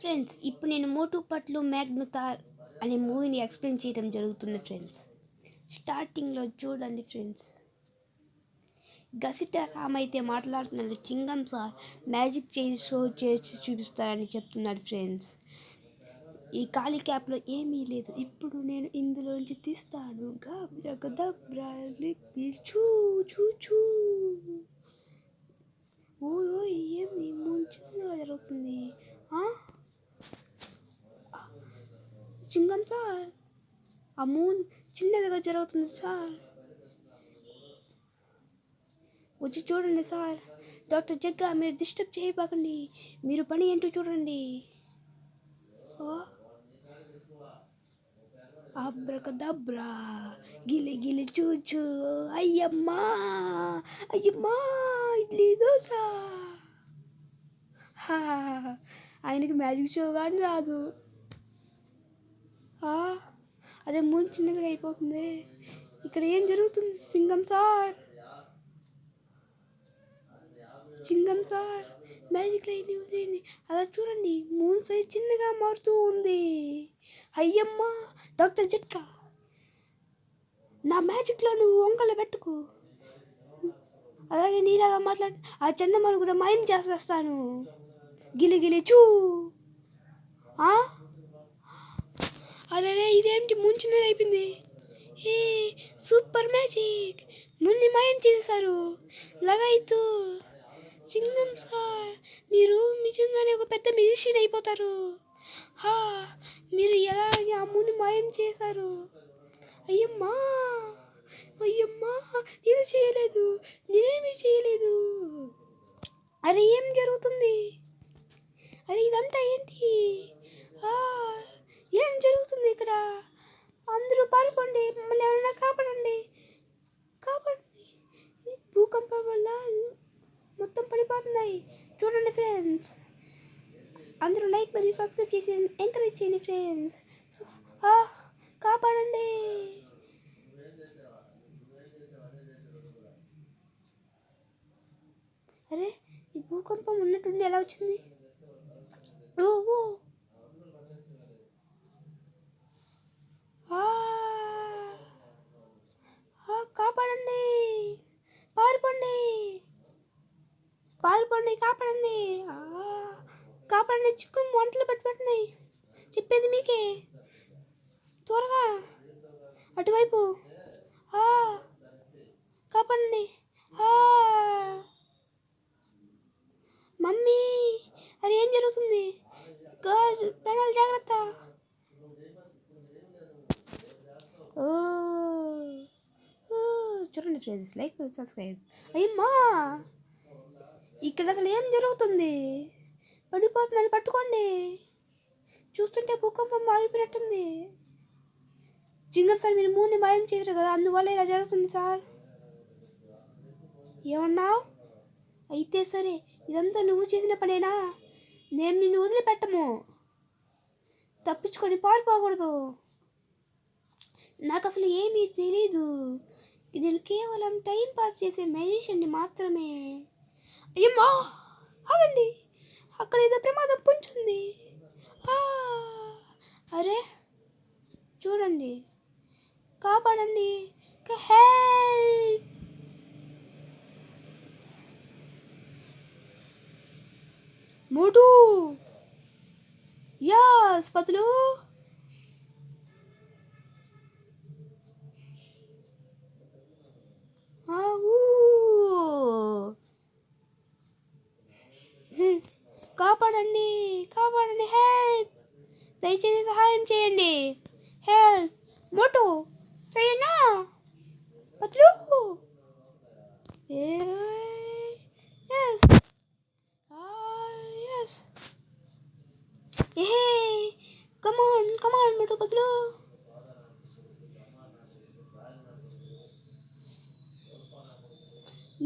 Friends, ఇప్పుడు నేను మోటు పట్లు మ్యాగ్నుతార్ అనే మూవీని ఎక్స్ప్లెయిన్ చేయడం జరుగుతుంది ఫ్రెండ్స్. స్టార్టింగ్లో చూడండి ఫ్రెండ్స్, గసిట రామ్ అయితే మాట్లాడుతున్నాడు. చింగం సార్ మ్యాజిక్ చేసి షో చేసి చూపిస్తారని చెప్తున్నాడు ఫ్రెండ్స్. ఈ ఖాళీ క్యాప్లో ఏమీ లేదు, ఇప్పుడు నేను ఇందులోంచి తీస్తాను. గాబ్రా గదబ్రా చూ చూ చూ. ఓయ్ ఏంది ముంచుగా జరుగుతుంది? చింగం సార్, ఆ మూన్ చిన్నదిగా జరుగుతుంది సార్, వచ్చి చూడండి సార్. డాక్టర్ జగ్గా, మీరు డిస్టర్బ్ చేయబాకండి, మీరు పని ఏంటో చూడండి. అబ్రకదబ్రా గిలి గిలి చూచు. అయ్యమ్మా అయ్యమ్మా, ఇడ్లీ దోశ. ఆయనకి మ్యాజిక్ షో కానీ రాదు. అదే మూన్ చిన్నదిగా అయిపోతుంది. ఇక్కడ ఏం జరుగుతుంది? చింగం సార్ మ్యాజిక్ లైన్ చేయండి. అలా చూడండి, మూన్ సైజ్ చిన్నగా మారుతూ ఉంది. అయ్యమ్మా డాక్టర్ జట్కా, నా మ్యాజిక్లో నువ్వు వంకలు పెట్టుకు. అలాగే నీలాగా మాట్లాడి ఆ చందమాను కూడా మాయం చేసేస్తాను. గిలి గిలి చూ. అరే ఇదేమిటి ముంచినది అయిపోయింది? ఏ సూపర్ మ్యాజిక్, ముందు మాయం చేశారు. లగాయితూ చింగం సార్, మీరు నిజంగానే ఒక పెద్ద మ్యూజిషియన్ అయిపోతారు. మీరు ఎలాగే ఆ ముందు మాయం చేశారు. అయ్యమ్మా అయ్యమ్మా, నేను చేయలేదు, నేనేమీ చేయలేదు. అరే ఏం జరుగుతుంది? అరే ఇదంతా ఏంటి? ఏం జరుగుతుంది ఇక్కడ? అందరూ పారిపోండి, మమ్మల్ని ఎవరైనా కాపాడండి, కాపాడండి. భూకంపం వల్ల మొత్తం పడిపోతున్నాయి. చూడండి ఫ్రెండ్స్, అందరూ లైక్ మరియు సబ్స్క్రైబ్ చేసి ఎంకరేజ్ చేయండి ఫ్రెండ్స్. కాపాడండి. అరే ఈ భూకంపం ఉన్నట్టుండి ఎలా వచ్చింది? ఓ కాపాడండి, పారిపోండి, పారిపోండి, కాపాడండి, కాపాడండి. చిక్కు వంటలు పెట్టినాయి. చెప్పేది మీకే, త్వరగా అటువైపు కాపాడండి. మమ్మీ, అది ఏం జరుగుతుంది? ప్రాణాలు జాగ్రత్త. చూడండి ఫ్రెండ్స్, లైక్ సబ్స్క్రైబ్. అయ్యమ్మా, ఇక్కడ అసలు ఏం జరుగుతుంది? పడిపోతుందని పట్టుకోండి. చూస్తుంటే భూకంపం ఆగిపోయినట్టుంది. చింగం సార్, మీరు మూడుని మాయం చేశారు కదా, అందువల్ల ఇలా జరుగుతుంది సార్. ఏమన్నావు? అయితే సరే, ఇదంతా నువ్వు చేసిన పనేనా? నేను నిన్ను వదిలిపెట్టము. తప్పించుకొని పారిపోకూడదు. నాకు అసలు ఏమీ తెలీదు, నేను కేవలం టైం పాస్ చేసే మ్యాజిషియన్ని మాత్రమే. అయ్యమ్మా ఆగండి, అక్కడ ఏదో ప్రమాదం పుంచుంది. అరే చూడండి, కాపాడండి, హెల్ప్. మోటు, యాస్ పతులు. కాపాడండి, కాపాడండి, హెల్ప్. దయచేసి సహాయం చేయండి, హెల్ప్. మోటు చెయ్యనా పతులు? ఎస్ కమాన్ మోటు పతులు.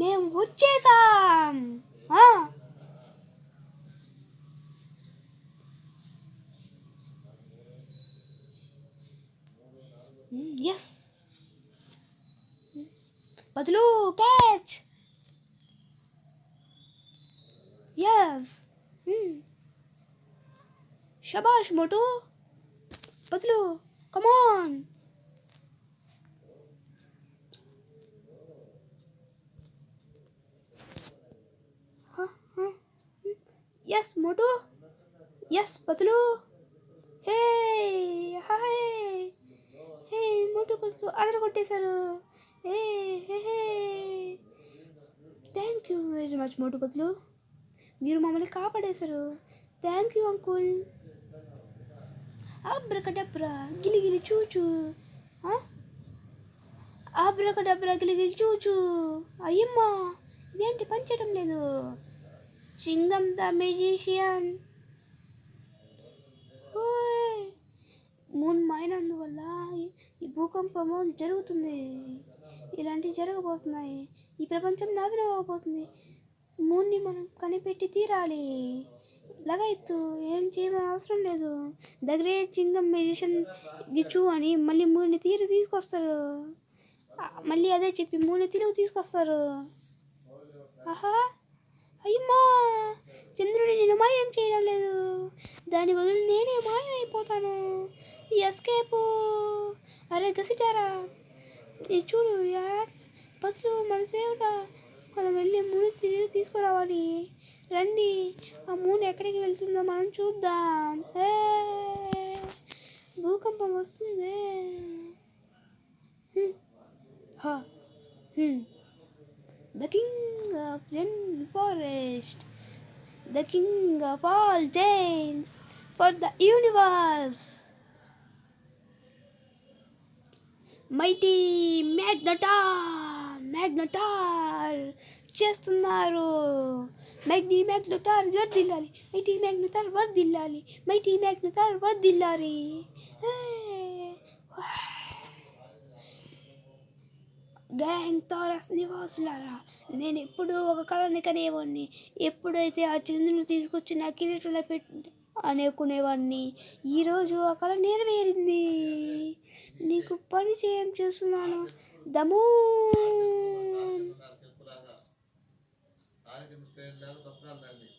మేము వచ్చేసాం. ఎస్ పతులు, క్యాచ్. ఎస్ శబాష్ Motu Patlu come on. Yes Motu yes Patlu. Hey hi hey Motu Patlu అదర కొట్టేశారు. Hey hey hey thank you very much Motu Patlu, మీరు మమ్మల్ని కాపాడేశారు. Thank you uncle. ఆబ్రకడబ్రా గిలిగిలి చూచు, ఆబ్రకడబ్రా గిలిగిలి చూచు. అయ్యమ్మా ఇదేంటి పనిచేయడం లేదు. Chingam the magician. మూన్ మాయనందువల్ల ఈ భూకంపము జరుగుతుంది. ఇలాంటివి జరగబోతున్నాయి. ఈ ప్రపంచం నాశనం అవ్వబోతుంది. మూన్ని మనం కనిపెట్టి తీరాలి. లగెత్తు, ఏం చేయమని అవసరం లేదు. దగ్గరే చింగం మెజిషియన్ గిచ్చు అని మళ్ళీ మూన్ని తీసుకొస్తారు. మళ్ళీ అదే చెప్పి మూన్ని తీసుకొస్తారు. ఆహా అయ్యమ్మా చంద్రుడి నేను మాయం చేయడం లేదు. దాని బదులు నేనే మాయమైపోతాను. ఎస్కేపు. అరే గసిటారా చూడు బస్సులు మన సేవట. మనం వెళ్ళి మూడు తీసుకురావాలి. రండి, ఆ మూడు ఎక్కడికి వెళ్తుందో మనం చూద్దాం. భూకంపం వస్తుంది. The king of forest, the king of all giants for the universe, mighty Magnetar చేస్తున్నారు. మైటీ మ్యాగ్నెటార్ వర్దిల్లాలి, మైటీ మ్యాగ్నెటార్ వర్దిల్లాలి, మైటీ మ్యాగ్నెటార్ వర్దిల్లాలి. గ్యాంగ్ థారస్ నివాసులారా, నేను ఎప్పుడూ ఒక కళని కనేవాడిని. ఎప్పుడైతే ఆ చంద్రుని తీసుకొచ్చి నా కిరీటంలో అనుకునేవాడిని. ఈరోజు ఆ కళ నెరవేరింది. నీకు పని చేస్తున్నాను. దమూ